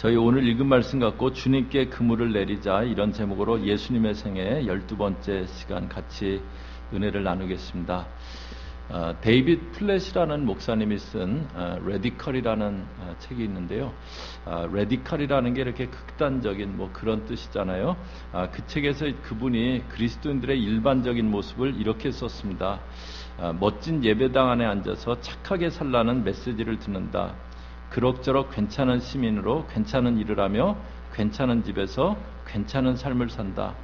저희 오늘 읽은 말씀 갖고 주님께 그물을 내리자, 이런 제목으로 예수님의 생애 12번째 시간 같이 은혜를 나누겠습니다. 데이빗 플랫이라는 목사님이 쓴 레디컬이라는 책이 있는데요. 레디컬이라는 게 이렇게 극단적인 그런 뜻이잖아요. 그 책에서 그분이 그리스도인들의 일반적인 모습을 이렇게 썼습니다. 멋진 예배당 안에 앉아서 착하게 살라는 메시지를 듣는다. 그럭저럭 괜찮은 시민으로 괜찮은 일을 하며 괜찮은 집에서 괜찮은 삶을 산다.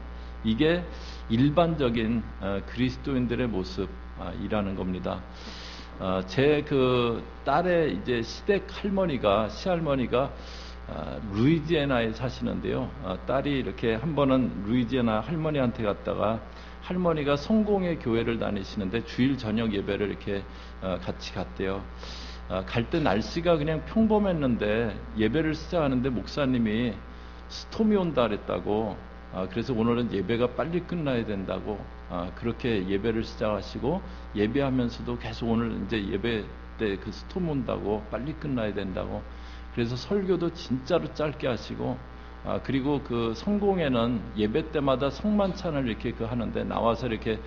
이게 일반적인 그리스도인들의 모습이라는 겁니다. 제 그 딸의 이제 시댁 시할머니가 루이지애나에 사시는데요. 딸이 이렇게 한 번은 루이지애나 할머니한테 갔다가 할머니가 성공의 교회를 다니시는데 주일 저녁 예배를 이렇게 같이 갔대요. 갈 때 날씨가 그냥 평범했는데 예배를 시작하는데 목사님이 스톰이 온다 그랬다고, 그래서 오늘은 예배가 빨리 끝나야 된다고 그렇게 예배를 시작하시고, 예배하면서도 계속 오늘 이제 예배 때 그 스톰 온다고 빨리 끝나야 된다고, 그래서 설교도 진짜로 짧게 하시고, 그리고 그 성공회는 예배 때마다 성만찬을 이렇게 하는데 나와서 이렇게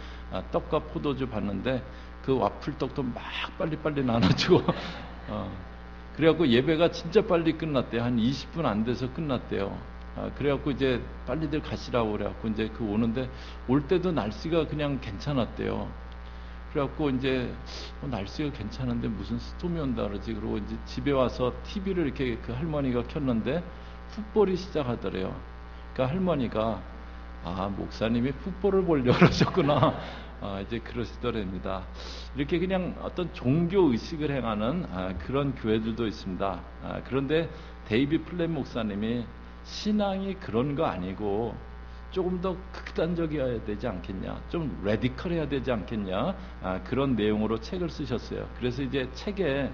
떡과 포도주 받는데 그 와플떡도 막 빨리빨리 나눠주고 그래갖고 예배가 진짜 빨리 끝났대요. 한 20분 안 돼서 끝났대요. 그래갖고 이제 빨리들 가시라고 그래갖고 이제 오는데 올 때도 날씨가 그냥 괜찮았대요. 그래갖고 이제 날씨가 괜찮은데 무슨 스톰이 온다 그러지. 그러고 이제 집에 와서 TV를 이렇게 그 할머니가 켰는데 풋볼이 시작하더래요. 그러니까 할머니가 목사님이 풋볼을 보려고 그러셨구나. 이제 그러시더랍니다. 이렇게 그냥 어떤 종교 의식을 행하는 그런 교회들도 있습니다. 그런데 데이빗 플랫 목사님이 신앙이 그런 거 아니고 조금 더 극단적이어야 되지 않겠냐, 좀 레디컬해야 되지 않겠냐, 그런 내용으로 책을 쓰셨어요. 그래서 이제 책에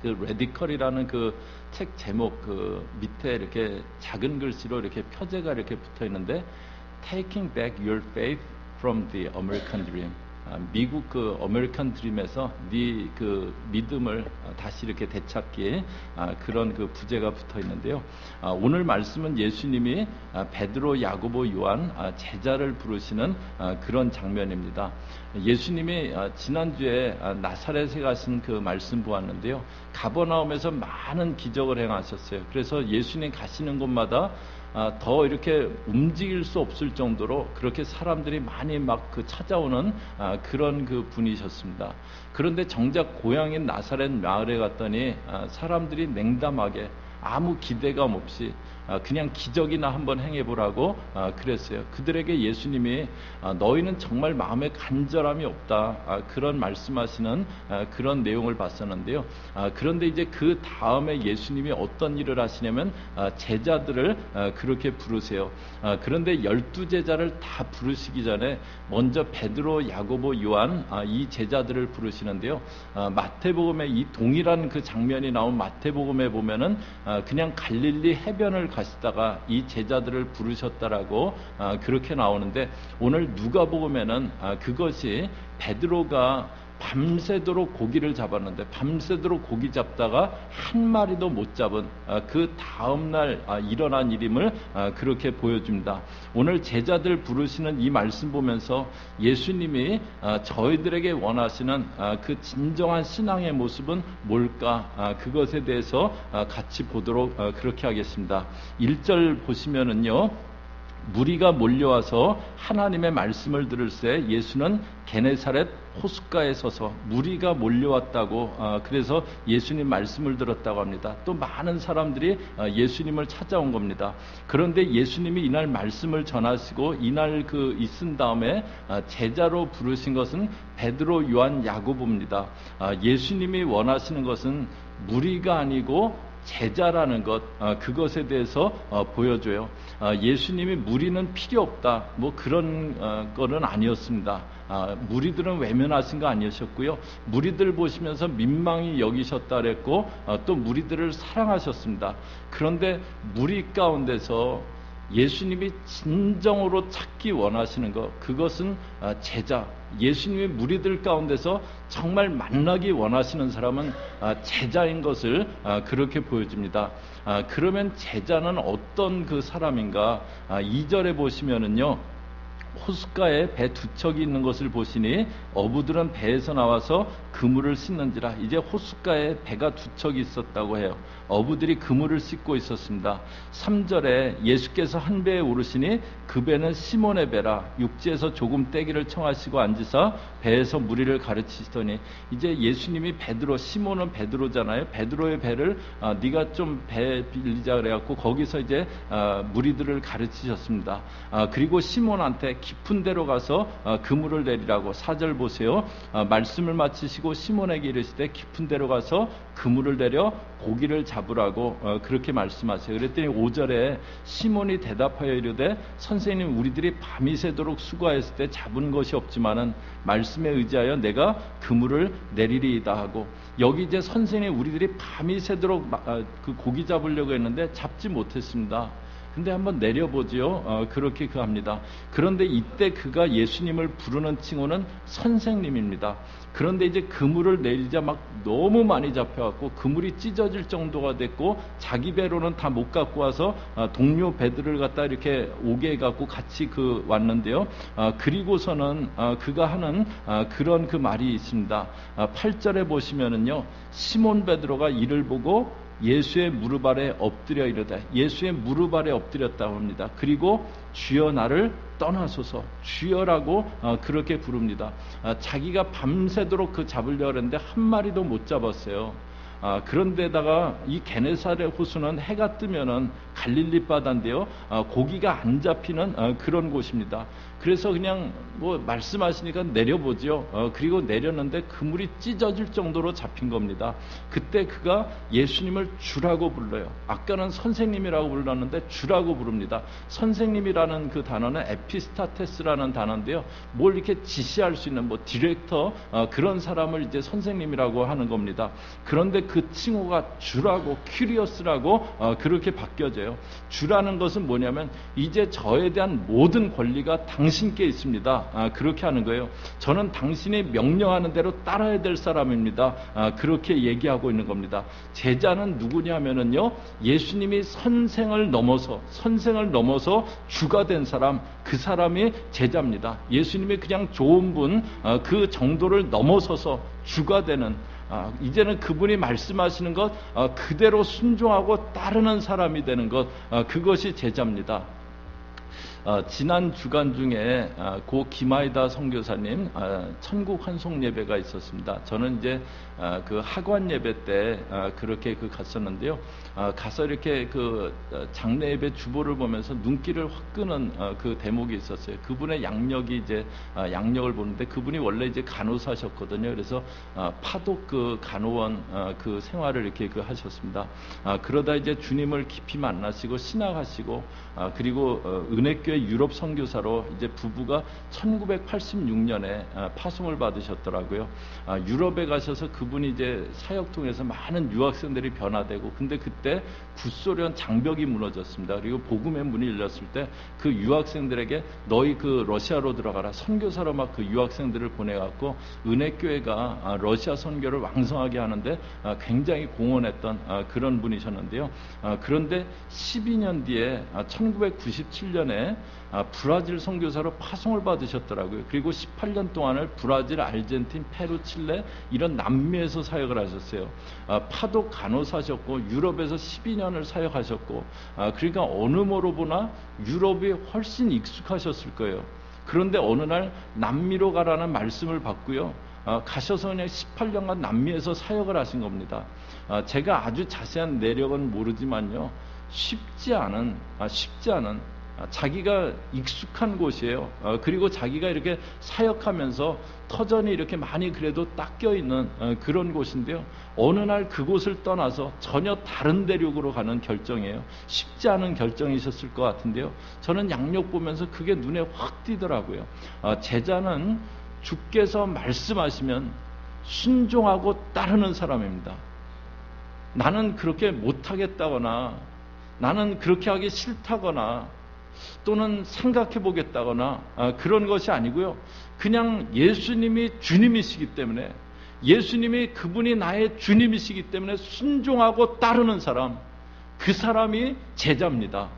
그 레디컬이라는 그 책 제목 그 밑에 이렇게 작은 글씨로 이렇게 표제가 이렇게 붙어 있는데, Taking Back Your Faith from the American Dream. 미국 그 아메리칸 드림에서 네 그 믿음을 다시 이렇게 되찾기, 그런 그 부제가 붙어 있는데요. 오늘 말씀은 예수님이 베드로, 야고보, 요한 제자를 부르시는 그런 장면입니다. 예수님이 지난주에 나사렛에 가신 그 말씀 보았는데요. 가버나움에서 많은 기적을 행하셨어요. 그래서 예수님 가시는 곳마다 더 이렇게 움직일 수 없을 정도로 그렇게 사람들이 많이 막 찾아오는 그런 그 분이셨습니다. 그런데 정작 고향인 나사렛 마을에 갔더니 사람들이 냉담하게 아무 기대감 없이 그냥 기적이나 한번 행해보라고 그랬어요. 그들에게 예수님이 너희는 정말 마음에 간절함이 없다, 그런 말씀하시는 그런 내용을 봤었는데요. 그런데 이제 그 다음에 예수님이 어떤 일을 하시냐면 제자들을 그렇게 부르세요. 그런데 12제자를 다 부르시기 전에 먼저 베드로, 야고보, 요한 이 제자들을 부르시는데요. 마태복음에 이 동일한 그 장면이 나온 마태복음에 보면은 그냥 갈릴리 해변을 가시다가 이 제자들을 부르셨다라고 그렇게 나오는데, 오늘 누가복음에는 그것이 베드로가 밤새도록 고기를 잡았는데 밤새도록 고기 잡다가 한 마리도 못 잡은 그 다음날 일어난 일임을 그렇게 보여줍니다. 오늘 제자들 부르시는 이 말씀 보면서 예수님이 저희들에게 원하시는 그 진정한 신앙의 모습은 뭘까, 그것에 대해서 같이 보도록 그렇게 하겠습니다. 1절 보시면은요, 무리가 몰려와서 하나님의 말씀을 들을새 예수는 게네사렛 호숫가에 서서, 무리가 몰려왔다고, 그래서 예수님 말씀을 들었다고 합니다. 또 많은 사람들이 예수님을 찾아온 겁니다. 그런데 예수님이 이날 말씀을 전하시고 이날 있은 다음에 제자로 부르신 것은 베드로, 요한, 야고보입니다. 예수님이 원하시는 것은 무리가 아니고 제자라는 것, 그것에 대해서 보여줘요. 예수님이 무리는 필요 없다, 그런 거는 아니었습니다. 무리들은 외면하신 거 아니셨고요. 무리들 보시면서 민망히 여기셨다 그랬고, 또 무리들을 사랑하셨습니다. 그런데 무리 가운데서 예수님이 진정으로 찾기 원하시는 것, 그것은 제자, 예수님의 무리들 가운데서 정말 만나기 원하시는 사람은 제자인 것을 그렇게 보여줍니다. 그러면 제자는 어떤 그 사람인가? 2절에 보시면은요, 호숫가에 배 두 척이 있는 것을 보시니 어부들은 배에서 나와서 그물을 씻는지라. 이제 호숫가에 배가 두 척이 있었다고 해요. 어부들이 그물을 씻고 있었습니다. 3절에 예수께서 한 배에 오르시니 그 배는 시몬의 배라. 육지에서 조금 떼기를 청하시고 앉으사 배에서 무리를 가르치시더니, 이제 예수님이 베드로, 시몬은 베드로잖아요. 베드로의 배를 네가 좀 배 빌리자 그래갖고 거기서 이제 무리들을 가르치셨습니다. 그리고 시몬한테 깊은 데로 가서 그물을 내리라고. 4절 보세요. 말씀을 마치시고 시몬에게 이르시되 깊은 데로 가서 그물을 내려 고기를 잡으라고 그렇게 말씀하세요. 그랬더니 5절에 시몬이 대답하여 이르되 선생님, 우리들이 밤이 새도록 수고하였을 때 잡은 것이 없지만은 말씀에 의지하여 내가 그물을 내리리이다 하고, 여기 이제 선생님, 우리들이 밤이 새도록 그 고기 잡으려고 했는데 잡지 못했습니다. 근데 한번 내려보지요. 그렇게 합니다. 그런데 이때 그가 예수님을 부르는 칭호는 선생님입니다. 그런데 이제 그물을 내리자 막 너무 많이 잡혀갖고 그물이 찢어질 정도가 됐고, 자기 배로는 다 못 갖고 와서 동료 배들을 갖다 이렇게 오게 해갖고 같이 왔는데요. 그리고서는 그가 하는 그런 그 말이 있습니다. 8절에 보시면은요, 시몬 베드로가 이를 보고 예수의 무릎 아래 엎드려 이르되, 예수의 무릎 아래 엎드렸다고 합니다. 그리고 주여 나를 떠나소서, 주여라고 그렇게 부릅니다. 자기가 밤새도록 그 잡으려고 했는데 한 마리도 못 잡았어요. 그런데다가 이 게네사렛 호수는 해가 뜨면은 갈릴리 바다인데요, 고기가 안 잡히는 그런 곳입니다. 그래서 그냥 뭐 말씀하시니까 내려보죠. 그리고 내렸는데 그물이 찢어질 정도로 잡힌 겁니다. 그때 그가 예수님을 주라고 불러요. 아까는 선생님이라고 불렀는데 주라고 부릅니다. 선생님이라는 그 단어는 에피스타테스라는 단어인데요, 뭘 이렇게 지시할 수 있는 뭐 디렉터, 그런 사람을 이제 선생님이라고 하는 겁니다. 그런데 그 칭호가 주라고, 큐리어스라고 그렇게 바뀌어져요. 주라는 것은 뭐냐면 이제 저에 대한 모든 권리가 당신께 있습니다. 그렇게 하는 거예요. 저는 당신이 명령하는 대로 따라야 될 사람입니다. 그렇게 얘기하고 있는 겁니다. 제자는 누구냐면은요, 예수님이 선생을 넘어서 주가 된 사람, 그 사람이 제자입니다. 예수님이 그냥 좋은 분, 그 정도를 넘어서서 주가 되는, 이제는 그분이 말씀하시는 것 그대로 순종하고 따르는 사람이 되는 것, 그것이 제자입니다. 지난 주간 중에 고 김하이다 선교사님 천국 환송 예배가 있었습니다. 저는 이제 그 학원 예배 때 그렇게 갔었는데요. 가서 이렇게 그 장례 예배 주보를 보면서 눈길을 확 끄는 그 대목이 있었어요. 그분의 양력이 이제 양력을 보는데 그분이 원래 이제 간호사셨거든요. 그래서 파독 그 간호원 그 생활을 이렇게 하셨습니다. 그러다 이제 주님을 깊이 만나시고 신학하시고, 그리고 은혜교회 유럽 선교사로 이제 부부가 1986년에 파송을 받으셨더라고요. 유럽에 가셔서 그분이 이제 사역 통해서 많은 유학생들이 변화되고, 근데 그때 구소련 장벽이 무너졌습니다. 그리고 복음의 문이 열렸을 때 그 유학생들에게 너희 그 러시아로 들어가라, 선교사로 막 그 유학생들을 보내갖고 은혜교회가 러시아 선교를 왕성하게 하는데 굉장히 공헌했던 그런 분이셨는데요. 그런데 12년 뒤에 1997년에 브라질 선교사로 파송을 받으셨더라고요. 그리고 18년 동안을 브라질, 아르헨틴, 페루, 칠레 이런 남미에서 사역을 하셨어요. 파독 간호사셨고 유럽에서 12년을 사역하셨고, 그러니까 어느 모로 보나 유럽이 훨씬 익숙하셨을 거예요. 그런데 어느 날 남미로 가라는 말씀을 받고요, 가셔서 그냥 18년간 남미에서 사역을 하신 겁니다. 제가 아주 자세한 내력은 모르지만요, 쉽지 않은 자기가 익숙한 곳이에요. 그리고 자기가 이렇게 사역하면서 터전이 이렇게 많이 그래도 닦여 있는 그런 곳인데요, 어느 날 그곳을 떠나서 전혀 다른 대륙으로 가는 결정이에요. 쉽지 않은 결정이셨을 것 같은데요, 저는 양력 보면서 그게 눈에 확 띄더라고요. 제자는 주께서 말씀하시면 순종하고 따르는 사람입니다. 나는 그렇게 못하겠다거나 나는 그렇게 하기 싫다거나 또는 생각해 보겠다거나 그런 것이 아니고요. 그냥 예수님이 주님이시기 때문에, 예수님이 그분이 나의 주님이시기 때문에 순종하고 따르는 사람, 그 사람이 제자입니다.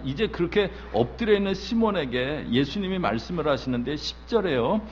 이제 그렇게 엎드려 있는 시몬에게 예수님이 말씀을 하시는데 10절에요.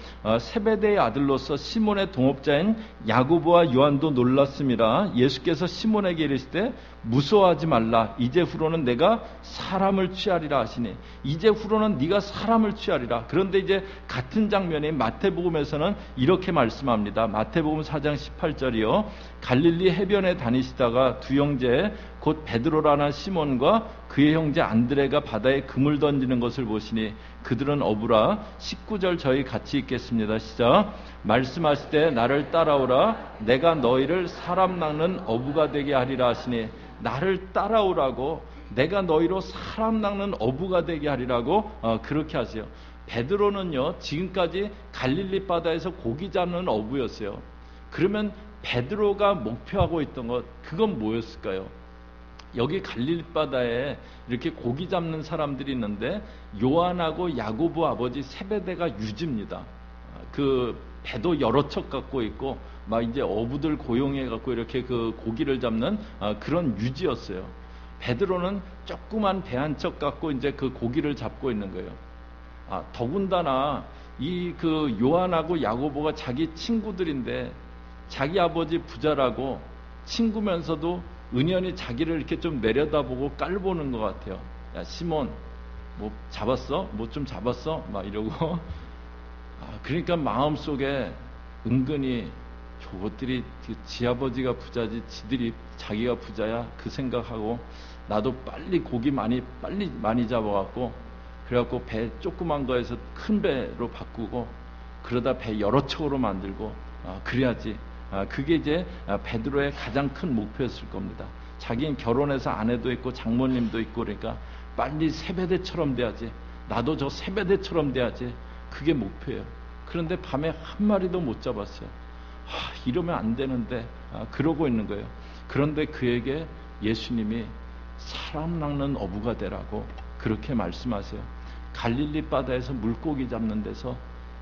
세베대의 아들로서 시몬의 동업자인 야고보와 요한도 놀랐음이라. 예수께서 시몬에게 이르시되 무서워하지 말라. 이제 후로는 내가 사람을 취하리라 하시니, 이제 후로는 네가 사람을 취하리라. 그런데 이제 같은 장면이 마태복음에서는 이렇게 말씀합니다. 마태복음 4장 18절이요. 갈릴리 해변에 다니시다가 두 형제 곧 베드로라는 시몬과 그의 형제 안드레가 바다에 금을 던지는 것을 보시니 그들은 어부라. 19절 저희 같이 읽겠습니다. 시작. 말씀하시되 나를 따라오라. 내가 너희를 사람 낚는 어부가 되게 하리라 하시니, 나를 따라오라고, 내가 너희로 사람 낚는 어부가 되게 하리라고 그렇게 하세요. 베드로는요, 지금까지 갈릴리 바다에서 고기 잡는 어부였어요. 그러면 베드로가 목표하고 있던 것, 그건 뭐였을까요? 여기 갈릴리 바다에 이렇게 고기 잡는 사람들이 있는데 요한하고 야고보 아버지 세베대가 유지입니다. 그 배도 여러 척 갖고 있고 막 이제 어부들 고용해 갖고 이렇게 그 고기를 잡는 그런 유지였어요. 베드로는 조그만 배 한 척 갖고 이제 그 고기를 잡고 있는 거예요. 더군다나 이 그 요한하고 야고보가 자기 친구들인데, 자기 아버지 부자라고 친구면서도 은연히 자기를 이렇게 좀 내려다보고 깔보는 것 같아요. 야, 시몬, 뭐 잡았어? 뭐 좀 잡았어? 막 이러고. 그러니까 마음속에 은근히 저것들이 지 아버지가 부자지, 지들이 자기가 부자야, 그 생각하고 나도 빨리 고기 빨리 많이 잡아갖고, 그래갖고 배 조그만 거에서 큰 배로 바꾸고, 그러다 배 여러 척으로 만들고, 그래야지. 그게 이제 베드로의 가장 큰 목표였을 겁니다. 자기는 결혼해서 아내도 있고 장모님도 있고, 그러니까 빨리 세베대처럼 돼야지, 나도 저 세베대처럼 돼야지, 그게 목표예요. 그런데 밤에 한 마리도 못 잡았어요. 이러면 안 되는데 그러고 있는 거예요. 그런데 그에게 예수님이 사람 낚는 어부가 되라고 그렇게 말씀하세요. 갈릴리 바다에서 물고기 잡는 데서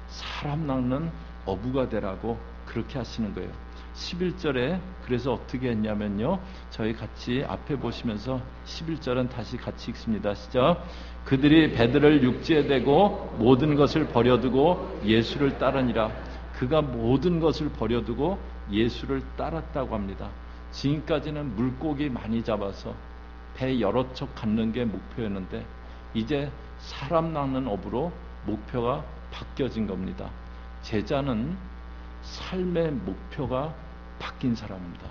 사람 낚는 어부가 되라고 그렇게 하시는 거예요. 11절에 그래서 어떻게 했냐면요, 저희 같이 앞에 보시면서 11절은 다시 같이 읽습니다. 시작. 그들이 배들을 육지에 대고 모든 것을 버려두고 예수를 따르니라. 그가 모든 것을 버려두고 예수를 따랐다고 합니다. 지금까지는 물고기 많이 잡아서 배 여러 척 갖는 게 목표였는데, 이제 사람 낚는 어부로 목표가 바뀌어진 겁니다. 제자는 삶의 목표가 바뀐 사람입니다.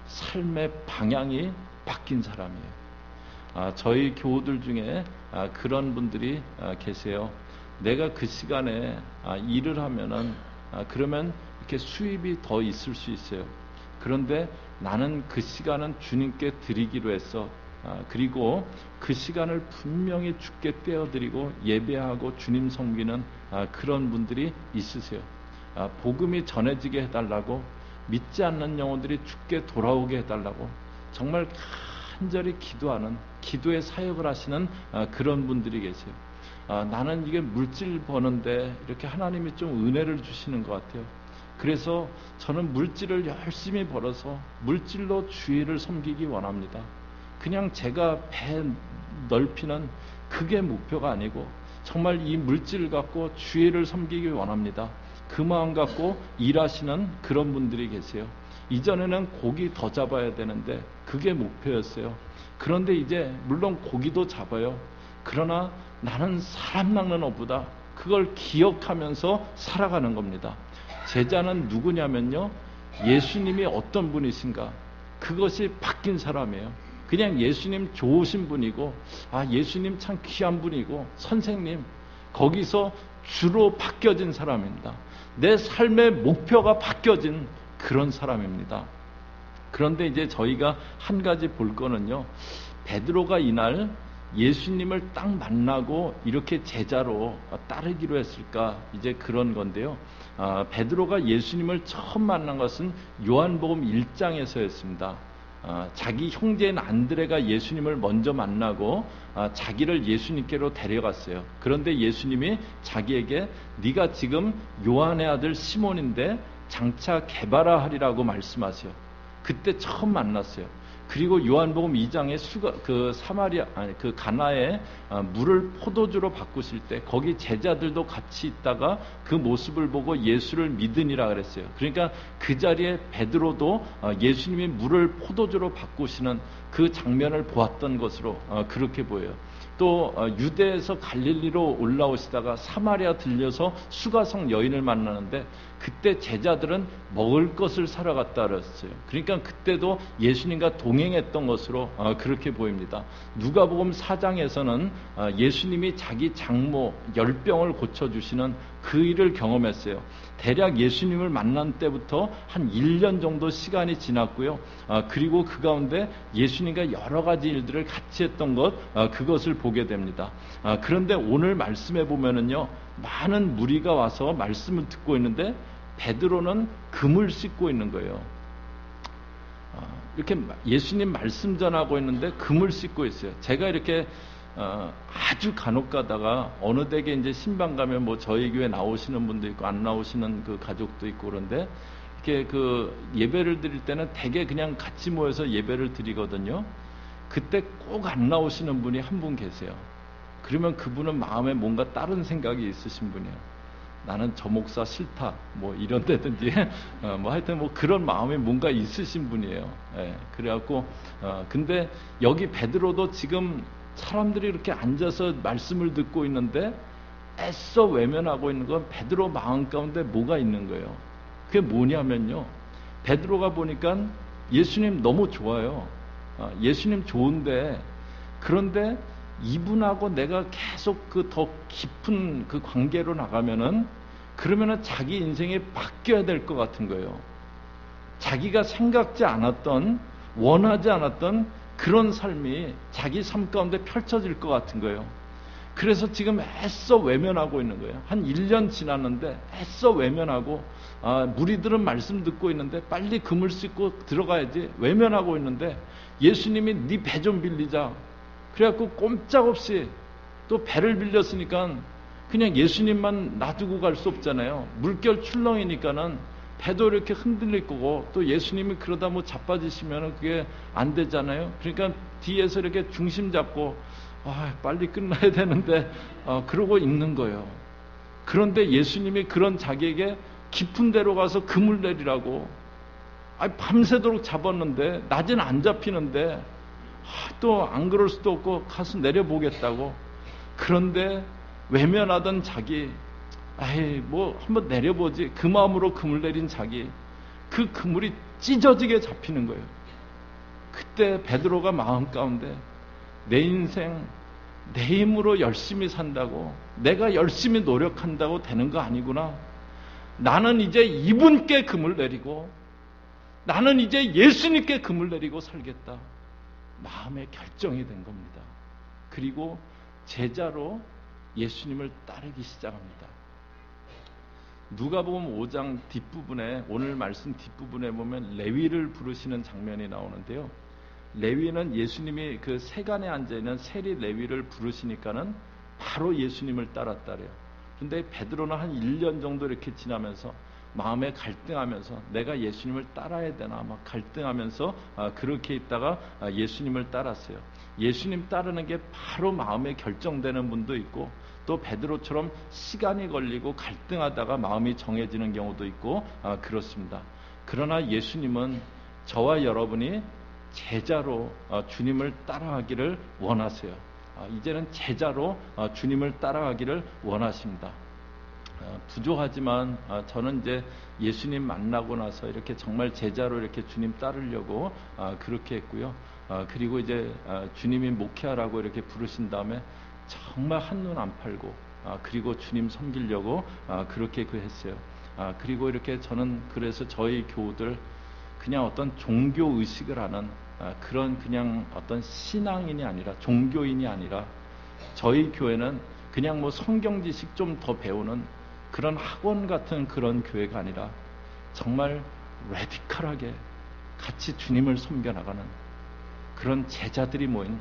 삶의 방향이 바뀐 사람이에요. 저희 교우들 중에 그런 분들이 계세요. 내가 그 시간에 일을 하면은 그러면 이렇게 수입이 더 있을 수 있어요. 그런데 나는 그 시간은 주님께 드리기로 했어. 그리고 그 시간을 분명히 주께 떼어드리고 예배하고 주님 섬기는 그런 분들이 있으세요. 복음이 전해지게 해달라고, 믿지 않는 영혼들이 주께 돌아오게 해달라고 정말 간절히 기도하는, 기도의 사역을 하시는 그런 분들이 계세요. 나는 이게 물질 버는데 이렇게 하나님이 좀 은혜를 주시는 것 같아요. 그래서 저는 물질을 열심히 벌어서 물질로 주의를 섬기기 원합니다. 그냥 제가 배 넓히는 그게 목표가 아니고 정말 이 물질을 갖고 주의를 섬기기 원합니다. 그 마음 갖고 일하시는 그런 분들이 계세요. 이전에는 고기 더 잡아야 되는데 그게 목표였어요. 그런데 이제 물론 고기도 잡아요. 그러나 나는 사람 낚는 어부다. 그걸 기억하면서 살아가는 겁니다. 제자는 누구냐면요, 예수님이 어떤 분이신가, 그것이 바뀐 사람이에요. 그냥 예수님 좋으신 분이고, 예수님 참 귀한 분이고, 선생님, 거기서 주로 바뀌어진 사람입니다. 내 삶의 목표가 바뀌어진 그런 사람입니다. 그런데 이제 저희가 한 가지 볼 거는요, 베드로가 이날 예수님을 딱 만나고 이렇게 제자로 따르기로 했을까, 이제 그런 건데요. 베드로가 예수님을 처음 만난 것은 요한복음 1장에서였습니다. 자기 형제인 안드레가 예수님을 먼저 만나고 자기를 예수님께로 데려갔어요. 그런데 예수님이 자기에게 네가 지금 요한의 아들 시몬인데 장차 게바라 하리라고 말씀하세요. 그때 처음 만났어요. 그리고 요한복음 2장에 그 가나에 물을 포도주로 바꾸실 때 거기 제자들도 같이 있다가 그 모습을 보고 예수를 믿으니라 그랬어요. 그러니까 그 자리에 베드로도 예수님이 물을 포도주로 바꾸시는 그 장면을 보았던 것으로 그렇게 보여요. 또 유대에서 갈릴리로 올라오시다가 사마리아 들려서 수가성 여인을 만나는데 그때 제자들은 먹을 것을 사러 갔다 그랬어요. 그러니까 그때도 예수님과 동행했던 것으로 그렇게 보입니다. 누가복음 4장에서는 예수님이 자기 장모 열병을 고쳐주시는 그 일을 경험했어요. 대략 예수님을 만난 때부터 한 1년 정도 시간이 지났고요. 그리고 그 가운데 예수님과 여러 가지 일들을 같이 했던 그것을 보게 됩니다. 그런데 오늘 말씀해 보면은요, 많은 무리가 와서 말씀을 듣고 있는데 베드로는 금을 씻고 있는 거예요. 이렇게 예수님 말씀 전하고 있는데 금을 씻고 있어요. 제가 이렇게 아주 간혹 가다가 어느 댁에 이제 신방 가면 뭐 저희 교회 나오시는 분도 있고 안 나오시는 그 가족도 있고 그런데 이렇게 그 예배를 드릴 때는 대개 그냥 같이 모여서 예배를 드리거든요. 그때 꼭 안 나오시는 분이 한 분 계세요. 그러면 그분은 마음에 뭔가 다른 생각이 있으신 분이에요. 나는 저 목사 싫다, 뭐 이런 데든지, 뭐 하여튼 뭐 그런 마음이 뭔가 있으신 분이에요. 예, 그래갖고, 근데 여기 베드로도 지금 사람들이 이렇게 앉아서 말씀을 듣고 있는데 애써 외면하고 있는 건 베드로 마음 가운데 뭐가 있는 거예요. 그게 뭐냐면요. 베드로가 보니까 예수님 너무 좋아요. 예수님 좋은데, 그런데 이분하고 내가 계속 그 더 깊은 그 관계로 나가면은 그러면은 자기 인생이 바뀌어야 될 것 같은 거예요. 자기가 생각지 않았던, 원하지 않았던 그런 삶이 자기 삶 가운데 펼쳐질 것 같은 거예요. 그래서 지금 애써 외면하고 있는 거예요. 한 1년 지났는데 애써 외면하고, 무리들은 말씀 듣고 있는데 빨리 금을 씻고 들어가야지 외면하고 있는데 예수님이 네 배 좀 빌리자. 그래갖고 꼼짝없이 또 배를 빌렸으니까 그냥 예수님만 놔두고 갈 수 없잖아요. 물결 출렁이니까는 배도 이렇게 흔들릴 거고 또 예수님이 그러다 뭐 자빠지시면 그게 안 되잖아요. 그러니까 뒤에서 이렇게 중심 잡고 빨리 끝나야 되는데 그러고 있는 거예요. 그런데 예수님이 그런 자기에게 깊은 데로 가서 금을 내리라고 밤새도록 잡았는데 낮에는 안 잡히는데 또 안 그럴 수도 없고 가서 내려보겠다고. 그런데 외면하던 자기, 뭐 한번 내려보지, 그 마음으로 금을 내린 자기, 그 그물이 찢어지게 잡히는 거예요. 그때 베드로가 마음 가운데 내 인생 내 힘으로 열심히 산다고, 내가 열심히 노력한다고 되는 거 아니구나. 나는 이제 이분께 금을 내리고, 나는 이제 예수님께 금을 내리고 살겠다. 마음의 결정이 된 겁니다. 그리고 제자로 예수님을 따르기 시작합니다. 누가복음 5장 뒷부분에, 오늘 말씀 뒷부분에 보면 레위를 부르시는 장면이 나오는데요. 레위는 예수님이 그 세간에 앉아있는 세리 레위를 부르시니까는 바로 예수님을 따랐다래요. 그런데 베드로는 한 1년 정도 이렇게 지나면서 마음에 갈등하면서 내가 예수님을 따라야 되나 막 갈등하면서 그렇게 있다가 예수님을 따랐어요. 예수님 따르는 게 바로 마음에 결정되는 분도 있고 또 베드로처럼 시간이 걸리고 갈등하다가 마음이 정해지는 경우도 있고 그렇습니다. 그러나 예수님은 저와 여러분이 제자로 주님을 따라가기를 원하세요. 이제는 제자로 주님을 따라가기를 원하십니다. 부족하지만 저는 이제 예수님 만나고 나서 이렇게 정말 제자로 이렇게 주님 따르려고 그렇게 했고요. 그리고 이제 주님이 목회하라고 이렇게 부르신 다음에 정말 한눈 안 팔고 그리고 주님 섬기려고 그렇게 했어요. 그리고 이렇게 저는 그래서 저희 교우들 그냥 어떤 종교 의식을 하는 그런 그냥 어떤 신앙인이 아니라 종교인이 아니라 저희 교회는 그냥 뭐 성경 지식 좀 더 배우는 그런 학원 같은 그런 교회가 아니라 정말 레디컬하게 같이 주님을 섬겨나가는 그런 제자들이 모인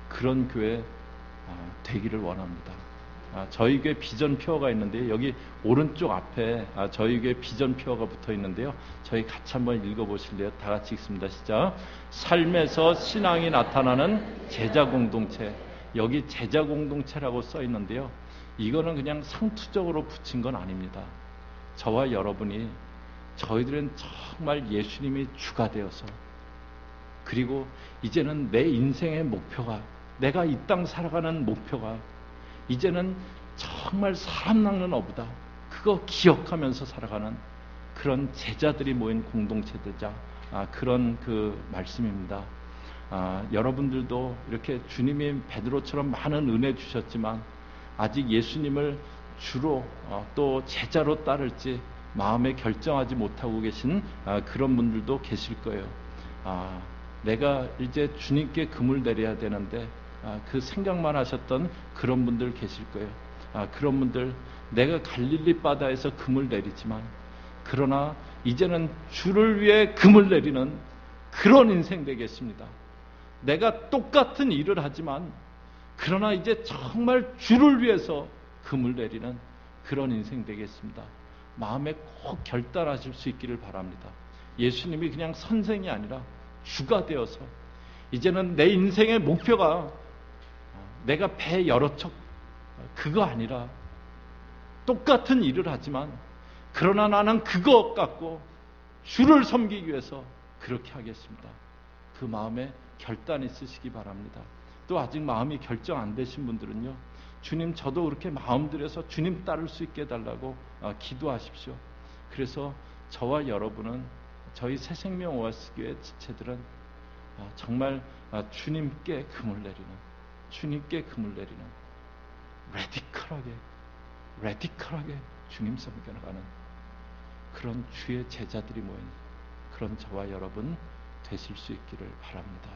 그런 교회 되기를 원합니다. 저희 교회 비전 표어가 있는데요. 여기 오른쪽 앞에 저희 교회 비전 표어가 붙어 있는데요. 저희 같이 한번 읽어보실래요? 다 같이 읽습니다. 시작. 삶에서 신앙이 나타나는 제자 공동체. 여기 제자 공동체라고 써 있는데요. 이거는 그냥 상투적으로 붙인 건 아닙니다. 저와 여러분이 저희들은 정말 예수님이 주가 되어서, 그리고 이제는 내 인생의 목표가, 내가 이 땅 살아가는 목표가 이제는 정말 사람 낚는 어부다, 그거 기억하면서 살아가는 그런 제자들이 모인 공동체 되자, 그런 그 말씀입니다. 여러분들도 이렇게 주님이 베드로처럼 많은 은혜 주셨지만 아직 예수님을 주로 또 제자로 따를지 마음에 결정하지 못하고 계신 그런 분들도 계실 거예요. 내가 이제 주님께 금을 내려야 되는데 그 생각만 하셨던 그런 분들 계실 거예요. 그런 분들, 내가 갈릴리 바다에서 금을 내리지만 그러나 이제는 주를 위해 금을 내리는 그런 인생 되겠습니다. 내가 똑같은 일을 하지만 그러나 이제 정말 주를 위해서 금을 내리는 그런 인생 되겠습니다. 마음에 꼭 결단하실 수 있기를 바랍니다. 예수님이 그냥 선생이 아니라 주가 되어서 이제는 내 인생의 목표가 내가 배 여러 척 그거 아니라 똑같은 일을 하지만 그러나 나는 그거 갖고 주를 섬기기 위해서 그렇게 하겠습니다. 그 마음에 결단이 있으시기 바랍니다. 또 아직 마음이 결정 안 되신 분들은요, 주님 저도 그렇게 마음 들여서 주님 따를 수 있게 해달라고 기도하십시오. 그래서 저와 여러분은, 저희 새생명 오아시스교회 지체들은 정말 주님께 금을 내리는, 주님께 금을 내리는 레디컬하게 주님 섬겨나가는 그런 주의 제자들이 모인 그런 저와 여러분 되실 수 있기를 바랍니다.